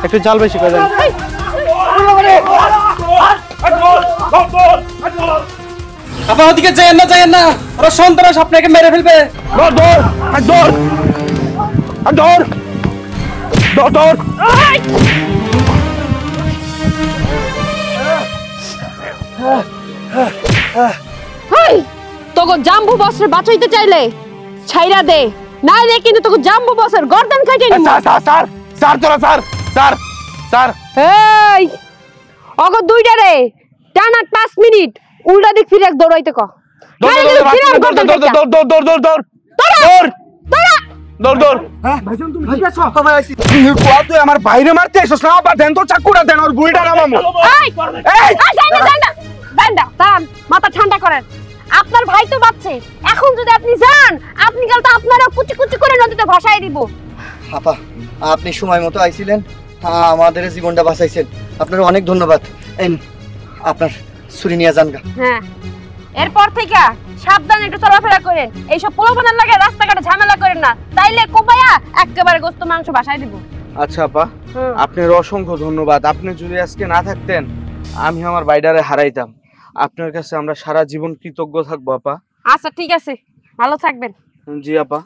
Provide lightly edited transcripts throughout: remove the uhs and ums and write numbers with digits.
একটু জাল বেশি করে দেন। আপা ওদিকে যাইয়েন না, ওরা সন্ত্রাস আপনাকে মেরে ফেলবে। তোকে জাম্বু বসরে বাঁচাইতে চাইলে ছাইরা দে, নাইলে কিন্তু তোকে জাম্বু বসের গর্দান কাটে নিব। স্যার এই অগো দুইটারে টানা 5 মিনিট উল্টা দিক ফিরে দৌড়াইতে ক। আমার বাইরে মারতে এসো না, আবার দেন তো চাকুটা দেন, ওর বুড়িটা নামামু। মাথা ঠান্ডা করেন, আপনার ভাই তো বাচ্চে, এখন যদি আপনি যান আপনি কাল তো আপনারা কুচি কুচি করে নদীতে ভাসাই দিব। আপা আপনি সময় মতো আইছিলেন, আমাদের জীবনটা বাঁচাইছেন, আপনার অনেক ধন্যবাদ। আপনার ছুরি নিয়ে যান গা। হ্যাঁ, এরপর থেকে সাবধানে একটু চলাফেরা করেন, এইসব পোলাপানের লাগে রাস্তাঘাটে ঝামেলা করেন না, তাইলে কোপায়া একেবারে গোস্ত মাংস ভাসাই দিব। আচ্ছা আপা, আপনার অসংখ্য ধন্যবাদ। আপনি যদি আজকে না থাকতেন আমি আমার বাইডারে হারাইতাম। আপনার কাছে আমরা সারা জীবন কৃতজ্ঞ থাকবো আপা। আচ্ছা ঠিক আছে, ভালো থাকবেন। জি আপা,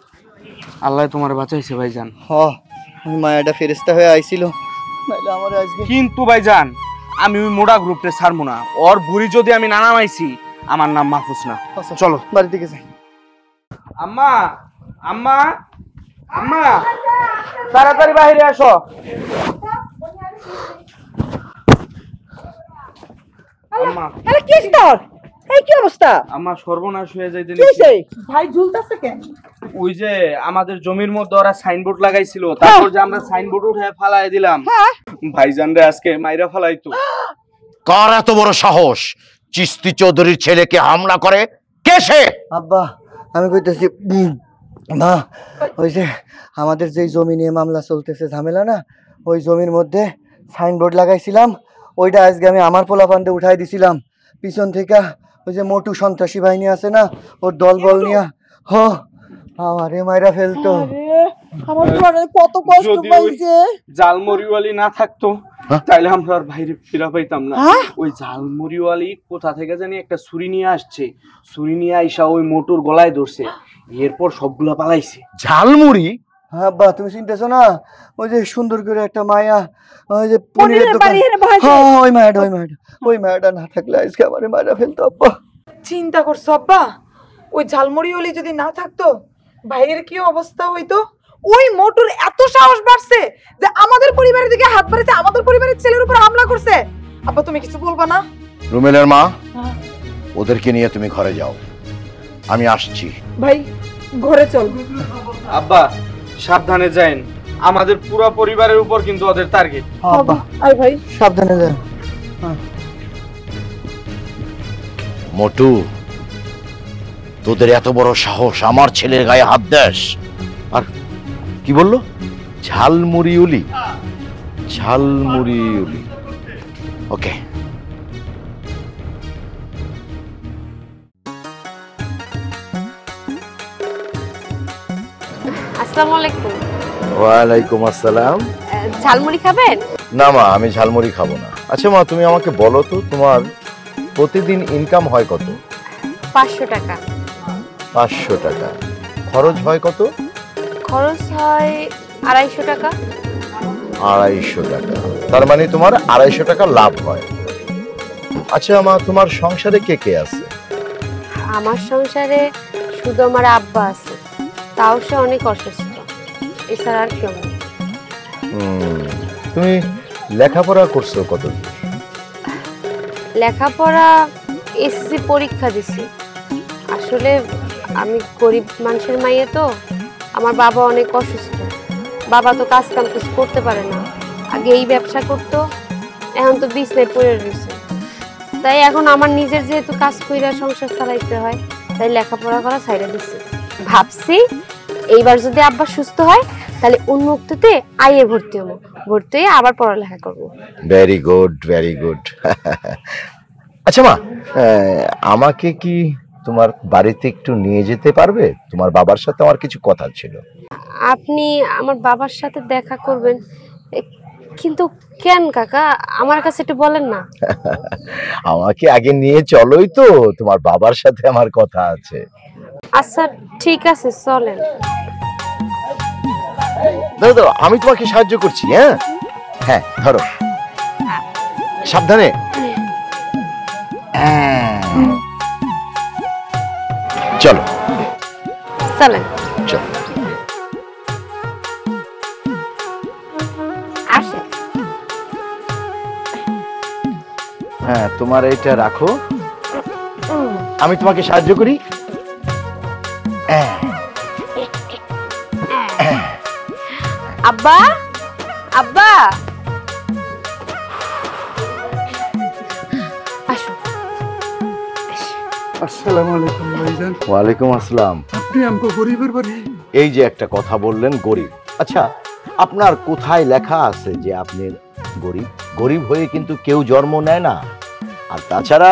আল্লাহ তোমার বাঁচাইছে ভাইজান। আমি মায়াটা ফেরেশতা হয়ে আইছিল, নাইলে আমার আজকে। কিন্তু ভাইজান আমি ওই মোড়া গ্রুপে ছাড়বো না, ওর বুড়ি যদি আমি না নামাইছি আমার নাম মাহফুজ না। চলো বাড়ি থেকে যাই। আম্মা আম্মা আম্মা তাড়াতাড়ি বাইরে আসো। আম্মা আরে কি তোর এই কি অবস্থা? আম্মা সর্বনাশ হয়ে যাইতে নিছে। ভাই ঝুলতাছে কেন? ওই যে আমাদের জমির মধ্যে ওরা সাইনবোর্ড লাগাইছিল, তারপর যে আমরা সাইনবোর্ড উঠে ফালাই দিলাম। ভাইজান রে আজকে মাইরা ফালাইতো। কার এত বড় সাহস চিস্তি চৌধুরীর ছেলেকে হামলা করে? কে সে? আব্বা আমি কইতেছি মা, ওই যে আমাদের যেই জমি নিয়ে মামলা চলতেছে, ঝামেলা না, ওই জমির মধ্যে সাইনবোর্ড লাগাইছিলাম, ওইটা আজকে আমি আমার পোলাপানতে উঠাই দিছিলাম। পিছন থেকে ওই যে মোটু সন্ত্রাসী বাহিনী আছে না, ওর দলবল নিয়া আমারে মাইরা ফেলতো। আমার প্রাণে কত কষ্ট পাইছে। জালমরিওয়ালি না থাকতো তাইলে আমরা আর বাইরে ফিরা পাইতাম না। ওই জালমরিওয়ালি কোথা থেকে জানি একটা ছুরি নিয়ে আসছে, ছুরি নিয়ে আইসা ওই মোটর গলায় ধরছে, এরপর সবগুলা পালাইছে। ঝালমুড়ি? হ্যাঁ বা তুমি চিনতেছো না, ওই যে সুন্দর করে একটা মায়া, ওই যে ওই মায়াটা না থাকলে আজকে আমারে মারা ফেলতো। আব্বা চিন্তা করছো আব্বা, ওই ঝালমুড়ি ওলি যদি না থাকতো ভাইয়ের কি অবস্থা হইতো? ওই মোটর এত সাহস বাড়ছে যে আমাদের পরিবারের দিকে হাত বাড়াইছে, আমাদের পরিবারের ছেলের উপর হামলা করছে। আব্বা তুমি কিছু বলবা না? রুমেলের মা, ওদেরকে নিয়ে তুমি ঘরে যাও, আমি আসছি। ভাই ঘরে চল। আব্বা সাবধানে যান, আমাদের পুরো পরিবারের উপর কিন্তু ওদের টার্গেট। আব্বা আয় ভাই সাবধানে যান। মোটু, তোদের এত বড় সাহস আমার ছেলের গায়ে হাত দেস? আর কি বললো? ঝালমুড়িউলি? ঝালমুড়িউলি, ওকে। আসসালামু আলাইকুম। ওয়ালাইকুম আসসালাম। ঝালমুড়ি খাবেন? না মা, আমি ঝালমুড়ি খাবো না। আচ্ছা মা, তুমি আমাকে বলো তো, তোমার প্রতিদিন ইনকাম হয় কত? 500 টাকা। 500 টাকা। খরচ হয় কত? খরচ হয় 250 টাকা। 250 টাকা, তার মানে তোমার 250 টাকা লাভ হয়। আচ্ছা মা, তোমার সংসারে কে কে আছে? আমার সংসারে শুধু আমার আব্বা আছে, তাও সে অনেক অসুস্থ, এছাড়া আর কেউ নেই। তুমি লেখাপড়া করছো কত? লেখাপড়া এসএসসি পরীক্ষা দিছি। আসলে আমি গরিব মানুষের মাইয়া তো, আমার বাবা অনেক অসুস্থ, বাবা তো কাজ কাম কিছু করতে পারে না। আগে এই ব্যবসা করতো, এখন তো বিছনায় পড়ে রয়েছে। তাই এখন আমার নিজের যেহেতু কাজ কইরা সংসার চালাইতে হয়, তাই লেখাপড়া করা ছাইড়া দিছি। ভাবছি এইবার যদি আব্বা সুস্থ হয় তাহলে উন্মুক্ততে আইয়ে ভর্তি হবো, ভর্তি হয়ে আবার পড়ালেখা করবো। Very good, very good. আচ্ছা মা, আমাকে কি তোমার বাড়িতে একটু নিয়ে যেতে পারবে? তোমার বাবার সাথে আমার কিছু কথা ছিল। আপনি আমার বাবার সাথে দেখা করবেন, কিন্তু কেন কাকা, আমার কাছে একটু বলেন না। আমাকে আগে নিয়ে চলোই তো, তোমার বাবার সাথে আমার কথা আছে। আচ্ছা ঠিক আছে চলেন। ধরো ধরো, আমি তোমাকে সাহায্য করছি। হ্যাঁ হ্যাঁ, ধরো সাবধানে। চলো চলেন। চলো। আসেন। হ্যাঁ, তোমার এটা রাখো, আমি তোমাকে সাহায্য করি। আব্বা, আব্বা আসো। আসসালামু আলাইকুম ভাইজান। ওয়ালাইকুম আসসালাম। আপনি আমাকে গরিবের বাড়ি? এই যে একটা কথা বললেন গরিব, আচ্ছা আপনার কোথায় লেখা আছে যে আপনি গরিব? গরিব হয়ে কিন্তু কেউ জন্ম নেয় না। আর তাছাড়া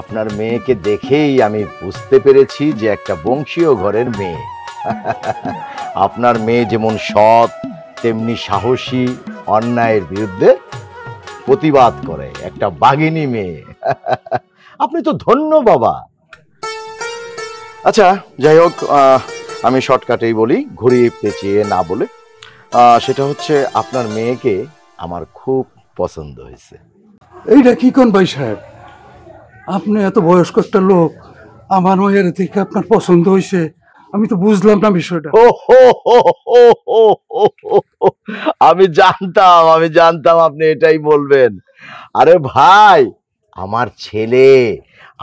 আপনার মেয়েকে দেখেই আমি বুঝতে পেরেছি যে একটা বংশীয় ঘরের মেয়ে। আপনার মেয়ে যেমন সৎ, তেমনি সাহসী, অন্যায়ের বিরুদ্ধে প্রতিবাদ করে, একটা বাঘিনী মেয়ে। আপনি তো ধন্য বাবা। আচ্ছা যাই হোক, আমি শর্টকাটেই বলি, ঘুরিয়ে পেঁচিয়ে না বলে। সেটা হচ্ছে আপনার মেয়েকে আমার খুব পছন্দ হয়েছে। এইটা কি কোন ভাই সাহেব? আপনি এত বয়স্ক একটা লোক, আমার মেয়ের দেখে আপনার পছন্দ হয়েছে, আমি তো বুঝলাম না বিষয়টা। আমি জানতাম আপনি এটাই বলবেন। আরে ভাই,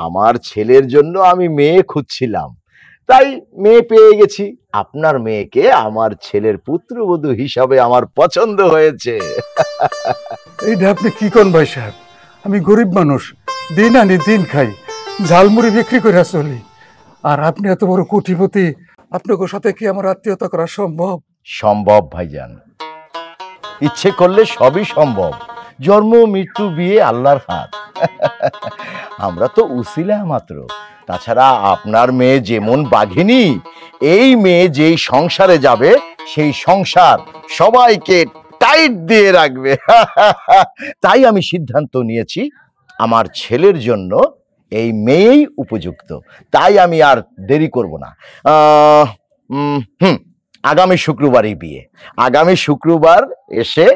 আমার ছেলের জন্য আমি মেয়ে খুঁজছিলাম, তাই মেয়ে পেয়ে গেছি। আপনার মেয়েকে আমার ছেলের পুত্রবধূ হিসাবে আমার পছন্দ হয়েছে। এইটা আপনি কি কোন ভাই সাহেব? আমি গরিব মানুষ, দিন আনি দিন খাই, ঝালমুড়ি বিক্রি করে চলি, আর আপনি এত বড় কোটিপতি, আপনার সাথে কি আমার আত্মীয়তা করা সম্ভব? সম্ভব ভাইজান, ইচ্ছে করলে সবই সম্ভব। জন্ম মৃত্যু বিয়ে আল্লাহর হাত। আমরা তো উসিলা মাত্র। তাছাড়া আপনার মেয়ে যেমন বাঘিনী, এই মেয়ে যেই সংসারে যাবে সেই সংসার সবাইকে টাইট দিয়ে রাখবে। তাই আমি সিদ্ধান্ত নিয়েছি আমার ছেলের জন্য এই মেয়েই উপযুক্ত। তাই আমি আর দেরি করব না। আগামী শুক্রবারই বিয়ে। আগামী শুক্রবার এসে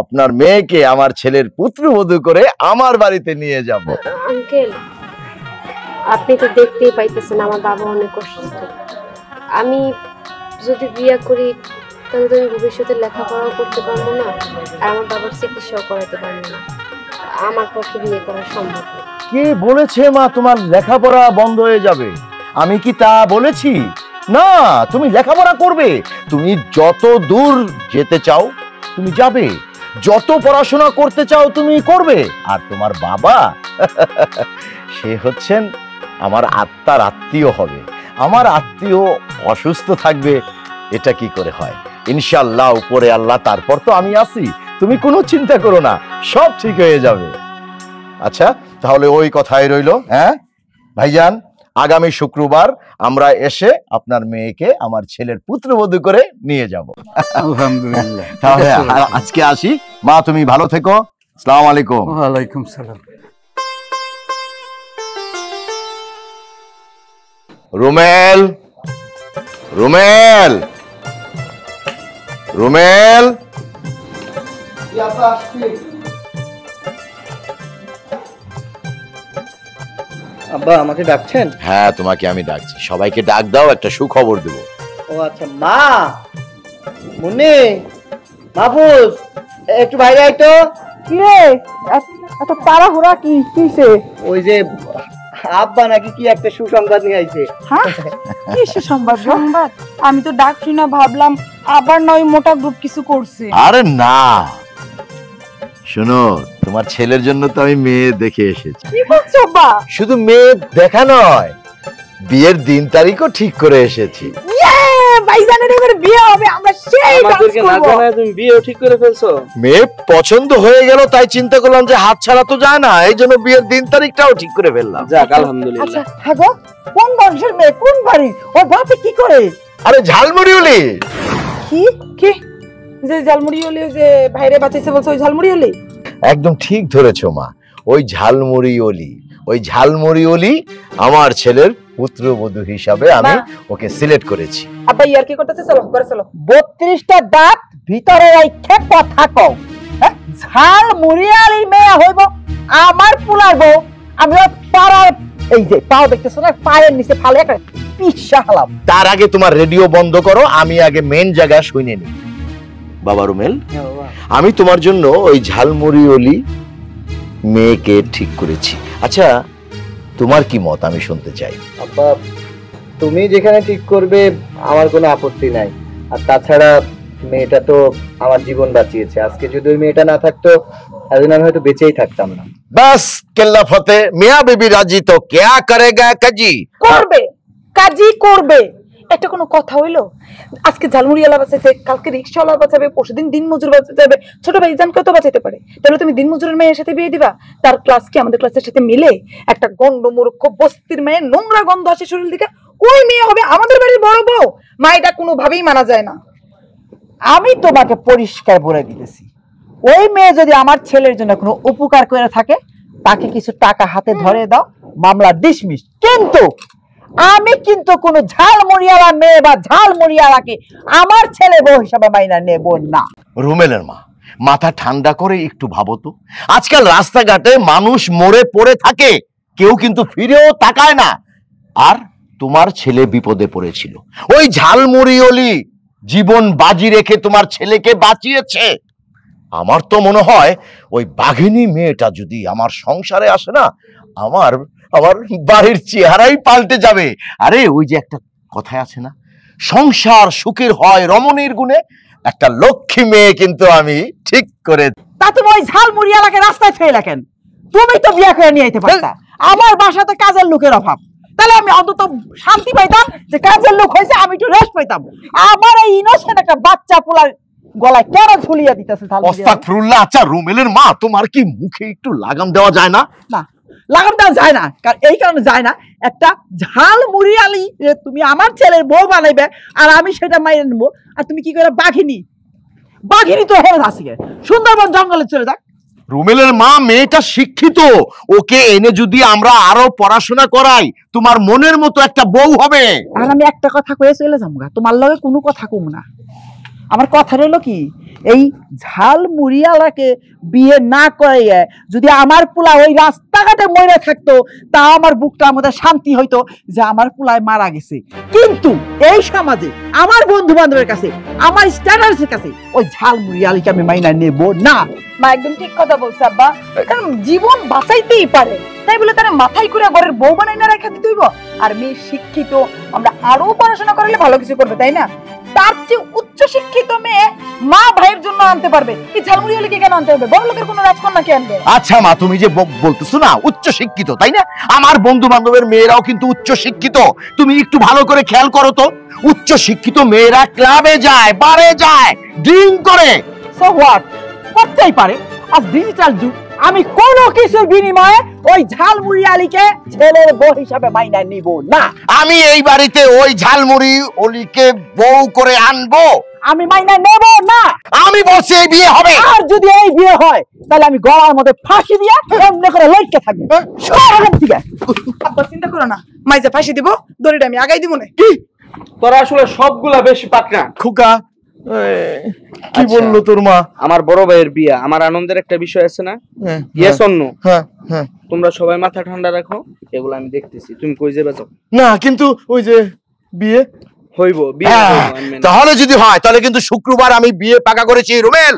আপনার মেয়েকে আমার ছেলের পুত্রবধূ করে আমার বাড়িতে নিয়ে যাব। আঙ্কেল, আপনি তো দেখতেই পাইতেছেন আমার বাবা অনেক অসুস্থ। আমি যদি বিয়ে করি তাহলে তো আমি ভবিষ্যতে লেখাপড়াও করতে পারবো না, আর আমার বাবার চিকিৎসাও করাতে পারবো না। আমার পক্ষে বিয়ে করা সম্ভব না। কে বলেছে মা তোমার লেখাপড়া বন্ধ হয়ে যাবে? আমি কি তা বলেছি? না, তুমি লেখাপড়া করবে। তুমি যত দূর যেতে চাও তুমি যাবে, যত পড়াশোনা করতে চাও তুমি করবে। আর তোমার বাবা সে হচ্ছেন আমার আত্মার আত্মীয় হবে। আমার আত্মীয় অসুস্থ থাকবে, এটা কি করে হয়? ইনশাআল্লাহ উপরে আল্লাহ, তারপর তো আমি আছি। তুমি কোনো চিন্তা করো না, সব ঠিক হয়ে যাবে। আচ্ছা তাহলে ওই কথাই রইল। হ্যাঁ ভাইজান, আগামী শুক্রবার আমরা এসে আপনার মেয়েকে আমার ছেলের পুত্রবধূ করে নিয়ে যাব। আলহামদুলিল্লাহ। তাহলে আজকে আসি। মা তুমি ভালো থেকো। আসসালামু আলাইকুম। ওয়ালাইকুম সালাম। রুমেল, রুমেল, রুমেল। আব্বা আমাকে ডাকছেন? হ্যাঁ তোমাকে আমি ডাকছি। সবাইকে ডাক দাও, একটা সুখবর দেবো। ও আচ্ছা, মা, মুন্নি, মাহফুজ, একটু বাইরে আয় তো। কি রে, এত তাড়াহুড়া কি কিসে? ওই যে আব্বা নাকি কি একটা সুসংবাদ নিয়ে আইছে। হ্যাঁ, কি সুসংবাদ? সংবাদ? আমি তো ডাকছি না, ভাবলাম আবার নয় মোটা গ্রুপ কিছু করছে। আরে না, শোনো, তোমার ছেলের জন্য তো আমি মেয়ে দেখে এসেছি। কি বলছো বা? শুধু মেয়ে দেখা নয়, বিয়ের দিন তারিখও ঠিক করে এসেছি। ভাইজানের এবারে বিয়ে হবে, আমরা সেই ডান্স করব। তুমি বিয়েও ঠিক করে ফেলছো? মেয়ে পছন্দ হয়ে গেল, তাই চিন্তা করলাম যে হাত ছাড়া তো যায় না, এই জন্য বিয়ের দিন তারিখটাও ঠিক করে ফেললাম। যাক আলহামদুলিল্লাহ। আচ্ছা হ্যাঁ গো, কোন বংশের মেয়ে, কোন বাড়ি, ওর বাপে কি করে? আরে ঝালমুড়িউলি। কি কি যে ঝালমুড়ি হলি যে ভাইরে বাঁচাইছে বলছো ওই ঝালমুড়ি হলি? একদম ঠিক ধরেছো মা, ওই ঝালমুড়ি অলি, ওই ঝালমুড়ি অলি আমার ছেলের পুত্রবধূ হিসাবে আমি ওকে সিলেক্ট করেছি। আব্বা ইয়ার কি করতেছে? চলো ঘরে চলো। 32টা দাঁত ভিতরে রাইখে কথা কও। ঝালমুড়ি আলির মেয়ে হইব আমার পুলার বউ। আমি পাড়ার এই যে পাও দেখতেছো না, পায়ের নিচে ফালে একটা পিচ্ছা হালাম। তার আগে তোমার রেডিও বন্ধ করো, আমি আগে মেন জায়গা শুনে নি। বাবা রুমেল, আমি তোমার জন্য ওই ঝালমুড়ি অলি মেয়েকে ঠিক করেছি। আচ্ছা তোমার কি মত আমি শুনতে চাই। আব্বা তুমি যেখানে ঠিক করবে আমার কোনো আপত্তি নাই। আর তাছাড়া মেয়েটা তো আমার জীবন বাঁচিয়েছে, আজকে যদি ওই মেয়েটা না থাকতো এতদিন আমি হয়তো বেঁচেই থাকতাম না। বাস কেল্লা ফতে, মিয়া বেবি রাজি তো क्या करेगा কাজী করবে, কাজী করবে। একটা কোনো কথা হইলো? আজকে ঝালমুড়িওয়ালা বাঁচাইছে, কালকে রিক্সাওয়ালা বাঁচাবে, পরশুদিন দিন মজুর বাঁচাবে, ছোট ভাইজানকে তো বাঁচাইতে পারে। তাহলে তুমি দিন মজুরের মেয়ের সাথে বিয়ে দিবা? তার ক্লাস কি আমাদের ক্লাসের সাথে মিলে? একটা গন্ড মূর্খ বস্তির মেয়ে, নোংরা গন্ধ আসে শরীর দিকে, ওই মেয়ে হবে আমাদের বাড়ির বড় বউ? মা এটা কোনোভাবেই মানা যায় না। আমি তোমাকে পরিষ্কার বলে দিতেছি, ওই মেয়ে যদি আমার ছেলের জন্য কোনো উপকার করে থাকে তাকে কিছু টাকা হাতে ধরে দাও, মামলা ডিসমিস। কিন্তু আমি কিন্তু কোনো ঝালমুড়িয়ালা মেয়ে বা ঝালমুড়িয়ালাকে আমার ছেলে বউ হিসাবে মাইনা নেব না। রুমেলের মা, মাথা ঠান্ডা করে একটু ভাবো তো, আজকাল রাস্তাঘাটে মানুষ মরে পড়ে থাকে, কেউ কিন্তু ফিরেও তাকায় না। আর তোমার ছেলে বিপদে পড়েছিল, ওই ঝালমুড়ি অলি জীবন বাজি রেখে তোমার ছেলেকে বাঁচিয়েছে। আমার তো মনে হয় ওই বাঘিনী মেয়েটা যদি আমার সংসারে আসে না, আমার আমার বাড়ির চেহারাই পাল্টে যাবে। আরে ওই যে একটা কথায় আছে না, সংসার সুখের হয় রমণীর গুণে, একটা লক্ষ্মী মেয়ে কিন্তু আমি ঠিক করে। তা তুমি ওই ঝালমুড়িয়ালাকে রাস্তায় ফেলে কেন? তুমি তো বিয়ে করে নিয়ে আইতে পারতা। আমার বাসাতে কাজের লোকের অভাব, তাহলে আমি অন্তত শান্তি পাইতাম যে কাজের লোক হয়েছে, আমি একটু রেস্ট পাইতাম। আমার এই ইনোসেন্ট একটা বাচ্চা পোলার গলায় কেন ঝুলিয়ে দিতেছে? আস্তাগফিরুল্লাহ। আচ্ছা রুমেলের মা, তোমার কি মুখে একটু লাগাম দেওয়া যায় না? না, লাগাম দেওয়া যায় না। কারণ এই কারণে যায় না, একটা ঝালমুড়িয়ালি তুমি আমার ছেলের বউ বানাইবে আর আমি সেটা মাইনে নেবো। আর তুমি কি করে বাঘিনী? বাঘিনী তো হেরে আসি, সুন্দরবন জঙ্গলে চলে যাক। রুমেলের মা, মেয়েটা শিক্ষিত, ওকে এনে যদি আমরা আরো পড়াশোনা করাই, তোমার মনের মতো একটা বউ হবে। আর আমি একটা কথা কয়ে চলে যাবো, তোমার লগে কোনো কথা কম না। আমার কথা রইলো কি, এই ঝালমুড়িয়ালাকে বিয়ে না করে যদি আমার পোলা ওই রাস্তাঘাটে মরে থাকতো, তা আমার বুকটার মধ্যে শান্তি হইতো যে আমার পোলায় মারা গেছে। কিন্তু এই সমাজে আমার বন্ধু বান্ধবের কাছে, আমার স্ট্যাটাসের কাছে ওই ঝালমুড়িয়ালিকে আমি মাইনা নেব না। মা একদম ঠিক কথা বলছে আব্বা, কারণ জীবন বাঁচাইতেই পারে, তাই বলে তারা মাথায় করে ঘরের বউ বানাই না রেখে দিতে হইব? আর মেয়ে শিক্ষিত, আমরা আরো পড়াশোনা করলে ভালো কিছু করবে, তাই না? তার চেয়ে উচ্চ শিক্ষিত মেয়ে মা ভাইয়ের জন্য আনতে পারবে। এই ঝালমুড়িওয়ালিকে কেন আনতে হবে? বড় লোকের কোনো রাজকন্যা কে আনবে? আচ্ছা মা, তুমি যে বলতেছো না উচ্চ শিক্ষিত, তাই না? আমার বন্ধু বান্ধবের মেয়েরাও কিন্তু উচ্চ শিক্ষিত। তুমি একটু ভালো করে খেয়াল করো তো, উচ্চ শিক্ষিত মেয়েরা ক্লাবে যায়, বারে যায়, ড্রিঙ্ক করে। সো হোয়াট, করতেই পারে। আজ ডিজিটাল যুগ, আমি কোনো কিছুর বিনিময়ে ওই ঝালমুড়িয়ালিকে ছেলের বউ হিসাবে মাইনা নিব না। আমি এই বাড়িতে ওই ঝালমুড়ি অলিকে বউ করে আনবো, আমি মাইনা নেব না। আমি বলছি এই বিয়ে হবে। আর যদি এই বিয়ে হয় তাহলে আমি গলার মধ্যে ফাঁসি দিয়ে এমনি করে লইটকে থাকবো। সব দিকে আব্বা চিন্তা করো না, মাইজা ফাঁসি দিব, দড়িটা আমি আগাই দিব না। কি তোরা আসলে সবগুলা বেশি পাকনা। খোকা কি বললো তোর মা? আমার বড় ভাইয়ের বিয়া, আমার আনন্দের একটা বিষয় আছে না? Yes or no? হ্যাঁ হ্যাঁ। তোমরা সবাই মাথা ঠান্ডা রাখো, এগুলো আমি দেখতেছি। তুমি কই যাবে? যাও না, কিন্তু ওই যে বিয়ে হইব, বিয়ে তাহলে যদি হয় তাহলে কিন্তু শুক্রবার আমি বিয়ে পাকা করেছি। রুমেল,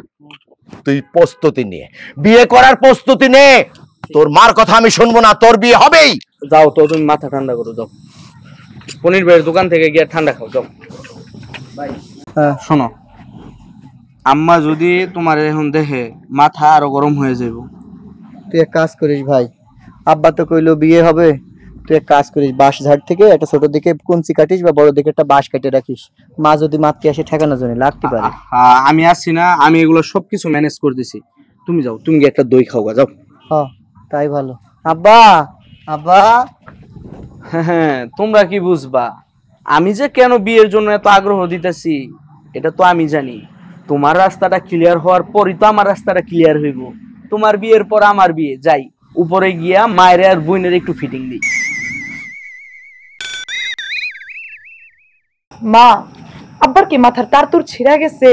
তুই প্রস্তুতি নিয়ে বিয়ে করার প্রস্তুতি নে। তোর মার কথা আমি শুনবো না, তোর বিয়ে হবেই। যাও তো, তুমি মাথা ঠান্ডা করো, যাও পনির ভাইয়ের দোকান থেকে গিয়ে ঠান্ডা খাও, যাও। ভাই শোনো, আম্মা যদি তোমার এখন দেখে, মাথা আরো গরম হয়ে যাবে। তুই এক কাজ করিস ভাই, আব্বা তো কইলো বিয়ে হবে, তুই এক কাজ করিস, বাঁশ ঝাড় থেকে একটা ছোট দিকে কঞ্চি কাটিস বা বড় দিকে একটা বাঁশ কেটে রাখিস। মা যদি মাতকে আসে ঠেকানো জন্য লাগতে পারে। আমি আসছি না, আমি এগুলো সবকিছু ম্যানেজ করে দিছি। তুমি যাও, তুমি গিয়ে একটা দই খাও গা, যাও। হ্যাঁ তাই ভালো। আব্বা, আব্বা। হ্যাঁ, তোমরা কি বুঝবা? আমি যে কেন বিয়ের জন্য এত আগ্রহ দিতেছি এটা তো আমি জানি। তোমার রাস্তাটা ক্লিয়ার হওয়ার পরই তো আমার রাস্তাটা ক্লিয়ার হইব। তোমার বিয়ের পর আমার বিয়ে, যাই উপরে গিয়া মায়ের আর বোনের একটু ফিটিং দিই। মা, আব্বার কি মাথার তার তোর ছিঁড়া গেছে?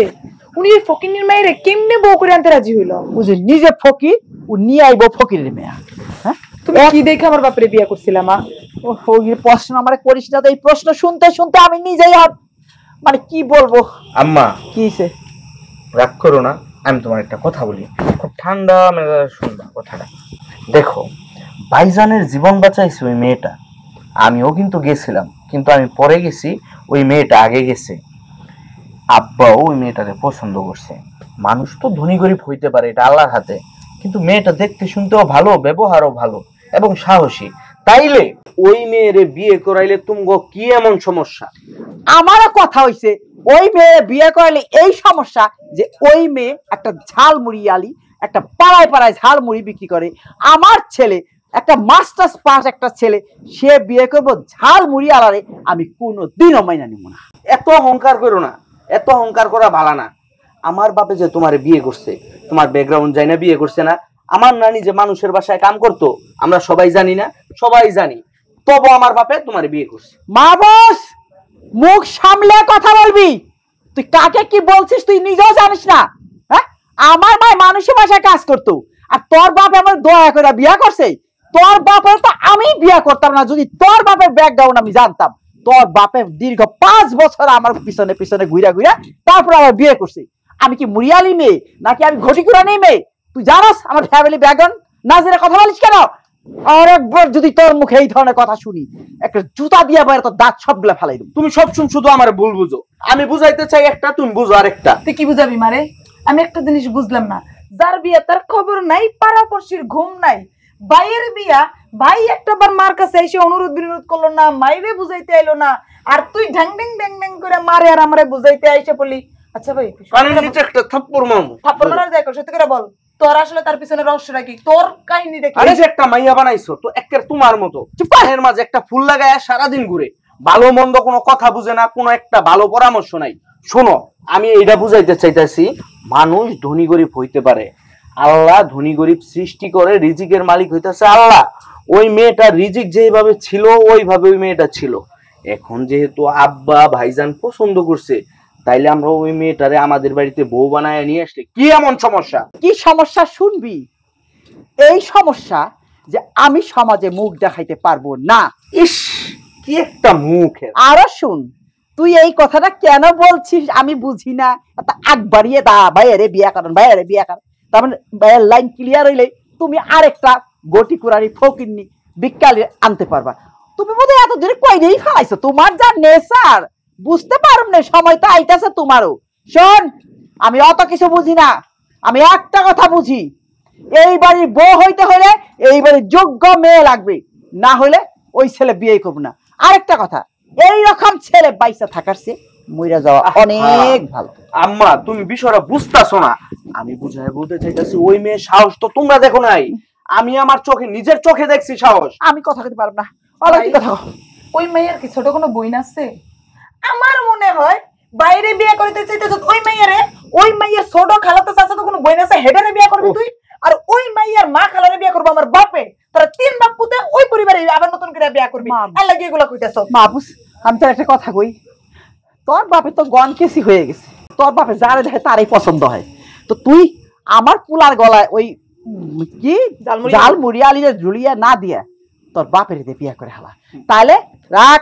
উনি এই ফকিনের মায়ের কেমনে বউ করে আনতে রাজি হইল? ও যে নিজে ফকির, ও নিয়ে আইবো ফকিরের মেয়া। হ্যাঁ, তুমি কি দেখে আমার বাপরে বিয়ে করছিলা মা? ওই প্রশ্ন আমার করিস না তো। এই প্রশ্ন শুনতে শুনতে আমি নিজেই মানে কি বলবো। আম্মা কি হইছে? রাগ করো না, আমি তোমার একটা কথা বলি, খুব ঠান্ডা মেজাজে শুনবা কথাটা। দেখো, ভাইজানের জীবন বাঁচাইছে ওই মেয়েটা। আমিও কিন্তু গেছিলাম, কিন্তু আমি পরে গেছি, ওই মেয়েটা আগে গেছে। আব্বাও ওই মেয়েটাকে পছন্দ করছে। মানুষ তো ধনী গরিব হইতে পারে, এটা আল্লাহর হাতে, কিন্তু মেয়েটা দেখতে শুনতেও ভালো, ব্যবহারও ভালো এবং সাহসী। তাইলে ওই মেয়েরে বিয়ে করাইলে তুমগো কি এমন সমস্যা? আমারও কথা হইছে, ওই মেয়ে বিয়ে করাইলে এই সমস্যা যে ওই মেয়ে একটা ঝালমুড়ি আলি, একটা পাড়ায় পাড়ায় ঝালমুড়ি বিক্রি করে। আমার ছেলে একটা মাস্টার্স পাস একটা ছেলে, সে বিয়ে করবো ঝালমুড়ি আলারে, আমি কোনোদিনও মাইনা নিব না। এত অহংকার করো না, এত অহংকার করা ভালো না। আমার বাপে যে তোমার বিয়ে করছে, তোমার ব্যাকগ্রাউন্ড যাই না, বিয়ে করছে না। আমার নানি যে মানুষের বাসায় কাম করতো, আমরা সবাই জানি না? সবাই জানি। তবু আমার বাপে তোমার বিয়ে করছে। মা বস, মুখ সামলে কথা বলবি। তুই কাকে কি বলছিস তুই নিজেও জানিস না। হ্যাঁ, আমার মা মানুষের বাসায় কাজ করতো, আর তোর বাপ আমার দয়া করে বিয়ে করছে। তোর বাপের তো আমি বিয়ে করতাম না যদি তোর বাপের ব্যাকগ্রাউন্ড আমি জানতাম। তোর বাপের দীর্ঘ 5 বছর আমার পিছনে পিছনে ঘুরা ঘুরা তারপর আমার বিয়ে করছে। আমি কি মুরিয়ালি মেয়ে নাকি আমি ঘটিকুরানি মেয়ে? তুই জানাস আমার ফ্যামিলি ব্যাকগ্রাউন্ড না জেনে কথা বলিস কেন? আর একবার যদি তোর মুখে এই ধরনের কথা শুনি, একটা জুতা দিয়ে বাইরে তোর দাঁত সবগুলা ফেলাই দেব। তুমি সবসময় শুধু আমার ভুল বুঝো। আমি বুঝাইতে চাই একটা, তুমি বুঝো আরেকটা। তুই কি বুঝাবি মারে? আমি একটা জিনিস বুঝলাম না, যার বিয়ে তার খবর নাই, পাড়াপড়শির ঘুম নাই। ভাইয়ের বিয়া, ভাই একটা বার মার কাছে এসে অনুরোধ বিনোদ করলো না, মাইরে বুঝাইতে আইলো না, আর তুই ঢ্যাং ঢ্যাং ঢ্যাং ঢ্যাং করে মারে আর আমারে বুঝাইতে আইসে বলি। আচ্ছা ভাই, কানের নিচে একটা থাপ্পড় মারবো। থাপ্পড় মারার যাই কর, সত্যি করে বল, তোর আসলে তার পিছনে রহস্যটা কি? তোর কাহিনী দেখি। আরে যে একটা মাইয়া বানাইছো তো একের তোমার মতো, পায়ের মাঝে একটা ফুল লাগায় সারাদিন ঘুরে, ভালো মন্দ কোনো কথা বুঝে না, কোনো একটা ভালো পরামর্শ নাই। শোনো, আমি এইটা বুঝাইতে চাইতেছি, মানুষ ধনী গরিব হইতে পারে, আল্লাহ ধনী গরিব সৃষ্টি করে, রিজিকের মালিক হইতেছে আল্লাহ। ওই মেয়েটা রিজিক যেভাবে ছিল ওইভাবে ওই মেয়েটা ছিল। এখন যেহেতু আব্বা ভাইজান পছন্দ করছে, তাইলে আমরা ওই মেয়েটারে আমাদের বাড়িতে বউ বানায় নিয়ে আসলে কি এমন সমস্যা? কি সমস্যা শুনবি? এই সমস্যা যে আমি সমাজে মুখ দেখাইতে পারবো না। ইস, কি একটা মুখের। আরো শুন, তুই এই কথাটা কেন বলছিস আমি বুঝি না। আগ বাড়িয়ে দা, ভাইয়ারে বিয়া করেন, ভাইয়ারে বিয়া করেন, তার মানে ভাইয়ের লাইন ক্লিয়ার হইলে তুমি আরেকটা গটি কুরারি ফকিরনি বিকালে আনতে পারবা। তুমি বোধহয় এত দূরে কইরেই ফেলাইছো। তোমার যা নেচার বুঝতে পারব না, সময় তো আইতাছে তোমারও। শোন, আমি অত কিছু বুঝি না, আমি একটা কথা বুঝি, এই বাড়ির বউ হইতে হলে এই বাড়ির যোগ্য মেয়ে লাগবে, না হলে ওই ছেলে বিয়ে করবো না। আরেকটা কথা, এইরকম ছেলে বাইসা থাকার চেয়ে মইরা যাওয়া অনেক ভালো। আম্মা, তুমি বিষয়টা বুঝতাছো না। আমি বুঝাই বলতে চাইতেছি, ওই মেয়ের সাহস তো তোমরা দেখো নাই, আমি আমার চোখে, নিজের চোখে দেখছি সাহস। আমি কথা বলতে পারব না। অলরেডি কথা ওই মেয়ের কি ছোট কোনো বইন আছে? আমার মনে হয় বাইরে বিয়ে করতে চাইতেছ ওই মেয়েরে, ওই মেয়ের ছোট খালাতো চাচা তো কোনো বইন আছে, হেডারে বিয়ে করবি তুই? আর ওই মেয়ের মা খালারে বিয়ে করবো আমার বাপে, তারা 3 বাপ পুতে ওই পরিবারে আবার নতুন করে বিয়ে করবি। আল্লাহ কি এগুলা কইতাছ? মাহবুস, আমি তোর একটা কথা কই, তোর বাপে তো গন কেসি হয়ে গেছে, তোর বাপে যারে দেখে তারই পছন্দ হয়। তো তুই আমার পুলার গলায় ওই কি ঝালমুড়ি আলিরে ঝুলিয়া না দিয়া তোর বাপের দিয়ে বিয়ে করে হালা, তাহলে রাখ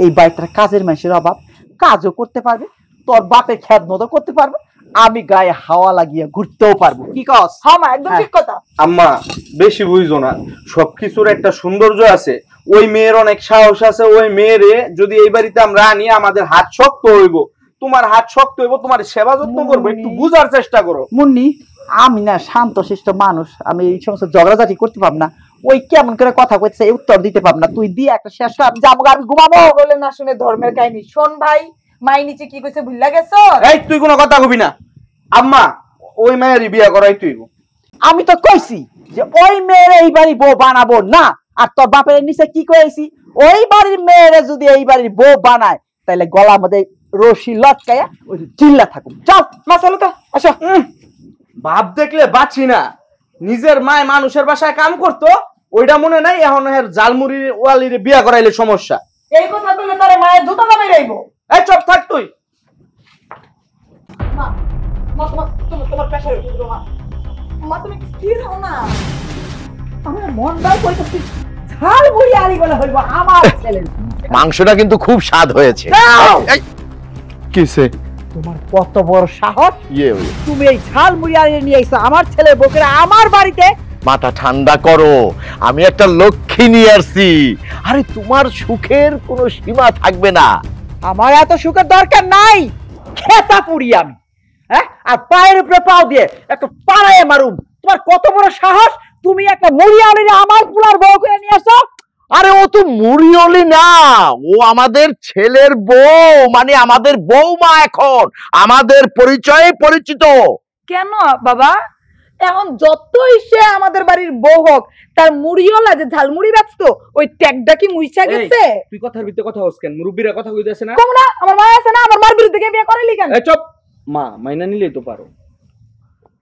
এই বাড়িটার কাজের মানুষের অভাব, কাজও করতে পারবে, তোর বাপের খেদমতও করতে পারবে, আমি গায়ে হাওয়া লাগিয়ে ঘুরতেও পারবো। কি কস? হ্যাঁ মা, একদম ঠিক কথা। আম্মা, বেশি বুঝো না, সবকিছুর একটা সৌন্দর্য আছে। ওই মেয়ের অনেক সাহস আছে। ওই মেয়েরে যদি এই বাড়িতে আমরা আনি, আমাদের হাত শক্ত হইব, তোমার হাত শক্ত হইব, তোমার সেবা যত্ন করবো, একটু বুঝার চেষ্টা করো। মুন্নি, আমি না শান্ত শিষ্ট মানুষ, আমি এই সমস্ত ঝগড়াঝাটি করতে পারব না। ওই কেমন করে কথা কইছে উত্তর দিতে পারব না। তুই দিয়ে একটা শেষ কর, আমি যাবো, আমি ঘুমাবো। বলে না শুনে ধর্মের কাহিনী শোন ভাই। মাই নিচে কি কইছে ভুলা গেছো? এই তুই কোনো কথা কবি না। আম্মা, ওই মেয়েরই বিয়ে করাই তুই। আমি তো কইছি যে ওই মেয়ের এই বাড়ি বউ বানাবো না। আর তোর বাপের নিচে কি কইছি, ওই বাড়ির মেয়েরে যদি এই বাড়ির বউ বানায় তাহলে গলা মধ্যে রশি লটকায়া ওই চিল্লা থাকুক। চল মা চলো তো, আসো। বাপ দেখলে বাঁচি না, নিজের মায় মানুষের বাসায় কাম করতো ওইটা মনে নাই, এখন এর জালমুড়ি ওয়ালিরে বিয়া করাইলে সমস্যা। এই কথা বললে তারে মায়ের দুটো নামে রাইব। এই চুপ থাক তুই। মা মা তোমার প্রেসার উঠে মা। মা তুমি স্থির হও না। আমার মনটাই কইতাছি ঝালমুড়ি আলি বলে হইব আমার ছেলে। মাংসটা কিন্তু খুব স্বাদ হয়েছে। এই, কিসে তোমার কত বড় সাহস, ইয়ে তুমি এই ঝালমুড়ি আলি নিয়ে আইছো আমার ছেলে বউকে আমার বাড়িতে। মাথা ঠান্ডা করো, আমি একটা লক্ষ্মী নিয়ে আসছি। আরে তোমার সুখের কোনো সীমা থাকবে না। আমার এত সুখের দরকার নাই, খেতা পুরি আমি, হ্যাঁ? আর পায়ের উপরে পাও দিয়ে একটা পাড়ায় মারুম। তোমার কত বড় সাহস, তুমি একটা মুড়ি আলিরে আমার পুলার বউ করে নিয়ে আসো। আরে ও তো মুড়িওলি না, ও আমাদের ছেলের বউ, মানে আমাদের বৌমা। এখন আমাদের পরিচয়ে পরিচিত। কেন বাবা? এখন যতই সে আমাদের বাড়ির বউ হোক, তার মুড়িওয়ালা যে ঝালমুড়ি বেচতো ওই ট্যাগটা কি মুইছা গেছে? তুই কথার ভিতরে কথা হস কেন? মুরব্বিরা কথা কইতেছে না? কম না, আমার মা আছে না, আমার মার বিরুদ্ধে কে বিয়ে করাইলি কেন? এই চুপ। মা মাইনা নিলেই তো পারো।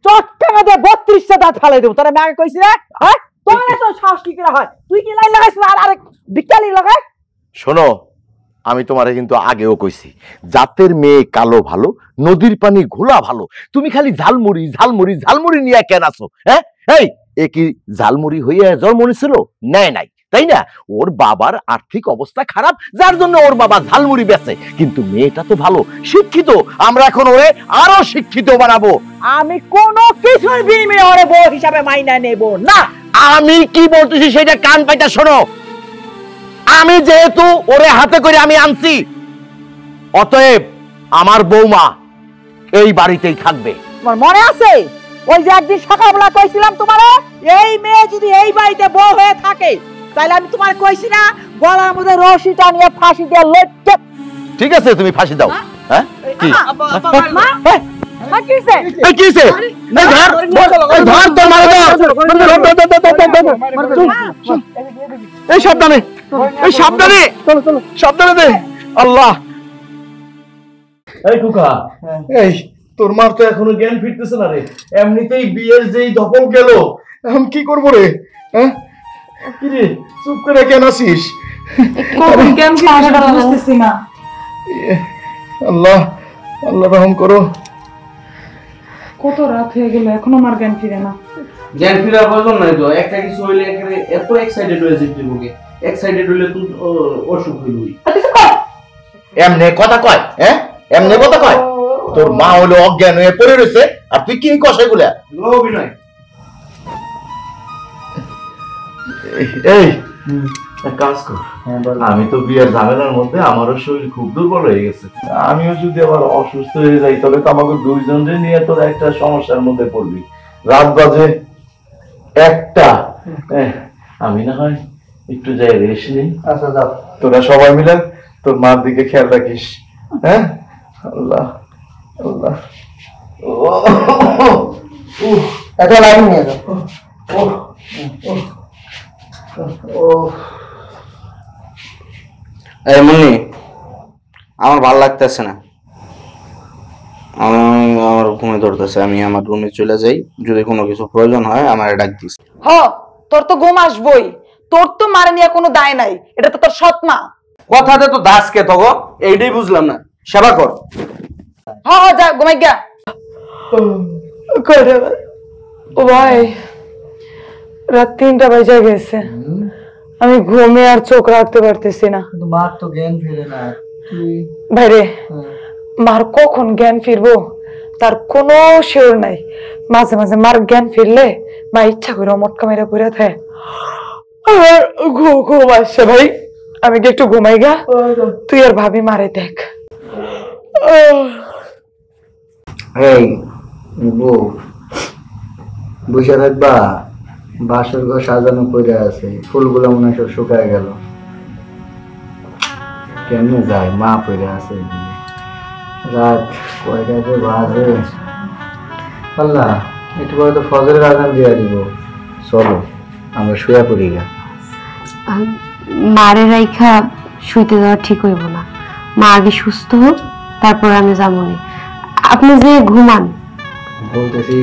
চটকানা দিয়ে 32টা দাঁত ফালাই দেবো। তোরা মাকে কইছি না, হ্যাঁ? তোর এত সাহস কি করে হয়? তুই কি লাইন লাগাইছ আর আরেক বিকালি লাগাই? শোনো, আমি তোমারে কিন্তু আগেও কইছি, জাতের মেয়ে কালো ভালো, নদীর পানি ঘোলা ভালো। তুমি খালি ঝালমুড়ি ঝালমুড়ি ঝালমুড়ি নিয়ে কেন আসো? হ্যাঁ, এই এ কি ঝালমুড়ি হইয়া জন্ম নিছিল? নেয় নাই, তাই না? ওর বাবার আর্থিক অবস্থা খারাপ, যার জন্য ওর বাবা ঝালমুড়ি বেচে। কিন্তু মেয়েটা তো ভালো, শিক্ষিত। আমরা এখন ওরে আরো শিক্ষিত বানাবো। আমি কোন কিছুর বিনিময়ে ওরে বউ হিসাবে মাইনা নেব না। আমি কি বলতেছি সেটা কান পাইটা শোনো। আমি যেহেতু ওরে হাতে করে আমি আনছি, অতএব আমার বৌমা এই বাড়িতেই থাকবে। তোমার মনে আছে ওই যে একদিন সকালবেলা কইছিলাম তোমারে, এই মেয়ে যদি এই বাড়িতে বউ হয়ে থাকে তাহলে আমি তোমার কইছি না গলার মধ্যে রশি টানিয়ে ফাঁসি দিয়ে লটকে। ঠিক আছে, তুমি ফাঁসি দাও। হ্যাঁ, কি মা মা কিছে? এই কিছে? এই ধর, এই ধর তোর মারে ধর। এই সাবধানে, এই সাবধানে, সাবধানে দে। আল্লাহ। এই কুকা, এই তোর মার তো এখনো জ্ঞান ফিরতেছে না রে। এমনিতেই বিয়ের যেই দখল গেল, এখন কি করবো রে? হ্যাঁ, কি রে চুপ করে কেন আছিস? কখন কেন কি সেটা বুঝতেছি না। আল্লাহ, আল্লাহ রহম করো। কত রাত হয়ে গেল এখনো আমার জ্ঞান ফিরে না। জ্ঞান ফিরার প্রয়োজন নাই তো, একটা কিছু হইলে একেবারে এত এক্সাইটেড হয়ে যেতে বুকে। এক্সাইটেড হইলে তুই অসুখ হইবি। এমনে কথা কয়? হ্যাঁ, এমনে কথা কয়? তোর মা হলো অজ্ঞান হয়ে পড়ে রয়েছে, আর তুই কি কস এগুলা? অভিনয়। এই এক কাজ কর, আমি তো বিয়ের ঝামেলার মধ্যে আমারও শরীর খুব দুর্বল হয়ে গেছে। আমিও যদি আবার অসুস্থ হয়ে যাই তবে তো আমাকে দুইজনকে নিয়ে তোর একটা সমস্যার মধ্যে পড়বি। রাত বাজে 1টা, আমি না হয় একটু যাই রেস্ট নিই। আচ্ছা যাও, তোরা সবাই মিলে তোর মার দিকে খেয়াল রাখিস। হ্যাঁ, আল্লাহ আল্লাহ। একটা লাইন নিয়ে যাও। এই মুন্নি, আমার ভালো লাগতেছে না, আমার ঘুমে ধরতেছে। আমি আমার রুমে চলে যাই, যদি কোনো কিছু প্রয়োজন হয় আমার ডাক দিস। হ, তোর তো ঘুম আসবই। তোর তো মারে নিয়ে কোনো দায় নাই, এটা তো তোর সৎ মা। কথাতে তো দাস কে তো, এইটাই বুঝলাম না। সেবা কর। হ হ, যা ঘুমাই গা। ও ভাই, রাত 3টা বাজে গেছে, আমি ঘুমে আর চোখ রাখতে পারতেছি না। মার তো জ্ঞান ফিরে না। ভাইরে, মার কখন জ্ঞান ফিরবো তার কোনো শিওর নাই। মাঝে মাঝে মার জ্ঞান ফিরলে মা ইচ্ছা করে মটকা মেরে পড়ে থাকে। ঘুম আসছে ভাই, আমি কি একটু ঘুমাই গা? তুই আর ভাবি মারে দেখ। এই বউ বসে থাকবা? বাসর ঘর সাজানো পড়ে আছে, ফুলগুলো মনে হয় সব শুকায় গেল। কেমনে যায়? মা পড়ে আছে। রাত কয়টা যে বাজে? আল্লাহ, একটু পরে তো ফজরের আজান দিয়ে দিব। চলো আমরা শুয়ে পড়ি গা। মারে রাইখা শুইতে যাওয়া ঠিক হইব না। মা আগে সুস্থ হোক, তারপর আমি যাবনি। আপনি যে ঘুমান। বলতেছি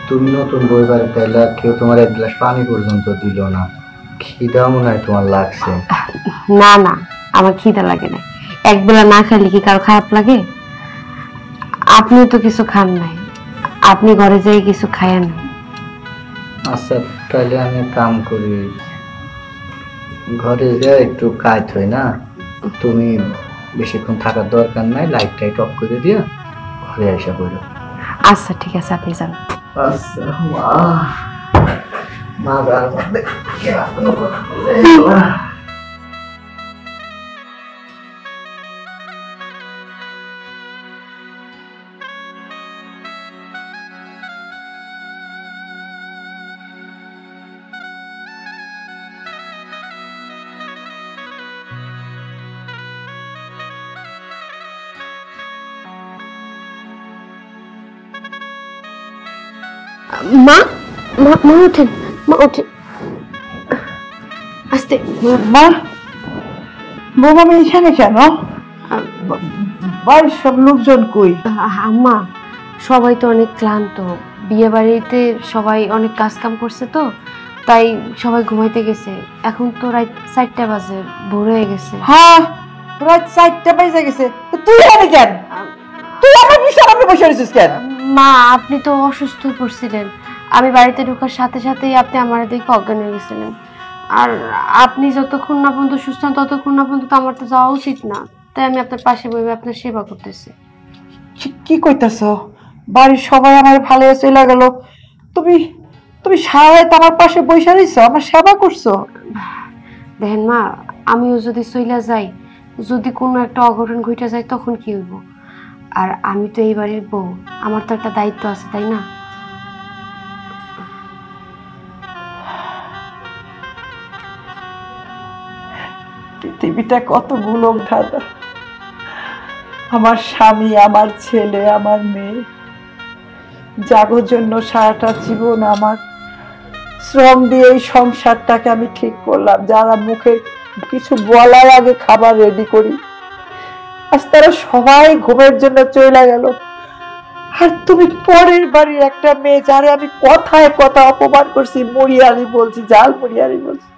তুমি নতুন বই বাড়িতে এলা, কেউ তোমার এক গ্লাস পানি পর্যন্ত দিল না, খিদা মনে হয় তোমার লাগছে। না না, আমার খিদা লাগে না। একবেলা না খেলে কি কারো খারাপ লাগে? আপনি তো কিছু খান নাই, আপনি ঘরে যাই কিছু খায়েন। আচ্ছা তাহলে আমি কাম করি, ঘরে যা একটু কাজ হয় না, তুমি বেশিক্ষণ থাকার দরকার নাই, লাইট টাইট অফ করে দিয়া ঘরে এসে পড়ো। আচ্ছা ঠিক আছে, আপনি যান। আচ্ছা মা মা মা মা ওঠেন, মা ওঠেন আস্তে। মা বৌমা আমি এখানে কেন? বাড়ির সব লোকজন কই? আম্মা সবাই তো অনেক ক্লান্ত, বিয়ে বাড়িতে সবাই অনেক কাজ কাম করছে তো, তাই সবাই ঘুমাইতে গেছে। এখন তো রাত 4টা বাজে, ভোর হয়ে গেছে। হ্যাঁ রাত 4টা বেজে গেছে, তুই এখানে কেন? তুই আমার বিছানায় বসে রয়েছিস কেন? মা আপনি তো অসুস্থ হয়ে পড়ছিলেন, আমি বাড়িতে ঢোকার সাথে সাথেই আপনি আমার দেখে অজ্ঞান হয়ে গেছিলেন। আর আপনি যতক্ষণ না পর্যন্ত সুস্থ হন ততক্ষণ না পর্যন্ত আমার তো যাওয়া উচিত না, তাই আমি আপনার পাশে বসে আপনার সেবা করতেছি। কি কইতাছ? বাড়ির সবাই আমার ভালো চলে গেল, তুমি তুমি সারা রাত আমার পাশে বসে রইছো, আমার সেবা করছো। দেখেন মা, আমিও যদি চইলা যাই, যদি কোনো একটা অঘটন ঘটে যায় তখন কি হইব? আর আমি তো এই বাড়ির বউ, আমার তো একটা দায়িত্ব আছে, তাই না? পৃথিবীটা কত গুলক ধাঁধা, আমার স্বামী, আমার ছেলে, আমার মেয়ে, যাগোর জন্য সারাটা জীবন আমার শ্রম দিয়ে এই সংসারটাকে আমি ঠিক করলাম, যারা মুখে কিছু বলার আগে খাবার রেডি করি, আজ তারা সবাই ঘুমের জন্য চলে গেল। আর তুমি পরের বাড়ির একটা মেয়ে, যারে আমি কথায় কথা অপমান করছি, মুড়িয়ারি বলছি, জাল মুড়িয়ারি বলছি,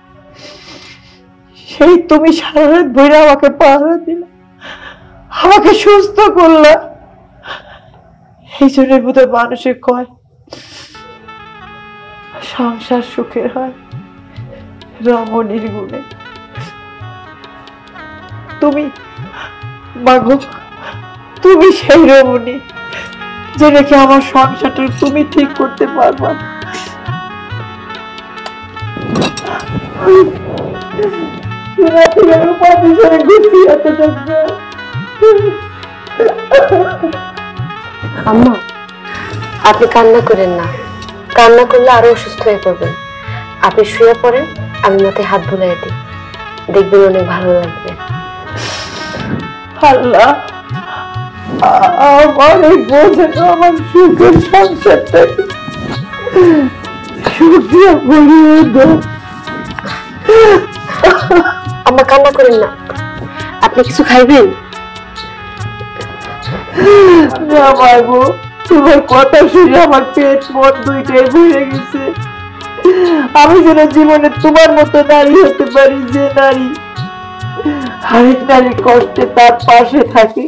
সেই তুমি সারা রাত বইরা আমাকে পাহারা দিলে, আমাকে সুস্থ করলা। এই জন্যের বোধহয় মানুষে কয় সংসার সুখের হয় রমণীর গুণে। তুমি মাগো, তুমি সেই রমণী যে রেখে আমার সংসারটা তুমি ঠিক করতে পারবা। আম্মা আপনি কান্না করেন না, কান্না করলে আরো অসুস্থ হয়ে পড়বেন। আপনি শুয়ে পড়েন, আমি মাথায় হাত বুলাই দিই, দেখবেন অনেক ভালো লাগবে। আল্লাহ আমার এই বোঝে তো আমার সুখের সংসারটাকে সুখ দিয়ে ভরিয়ে দাও। আম্মা কান্না করেন না, আপনি কিছু খাইবেন? না মাগো, তোমার কথা শুনে আমার পেট মন দুইটাই ভরে গেছে। আমি যেন জীবনে তোমার মতো নারী হতে পারি, যে নারী আরেক নারীর কষ্টে তার পাশে থাকে।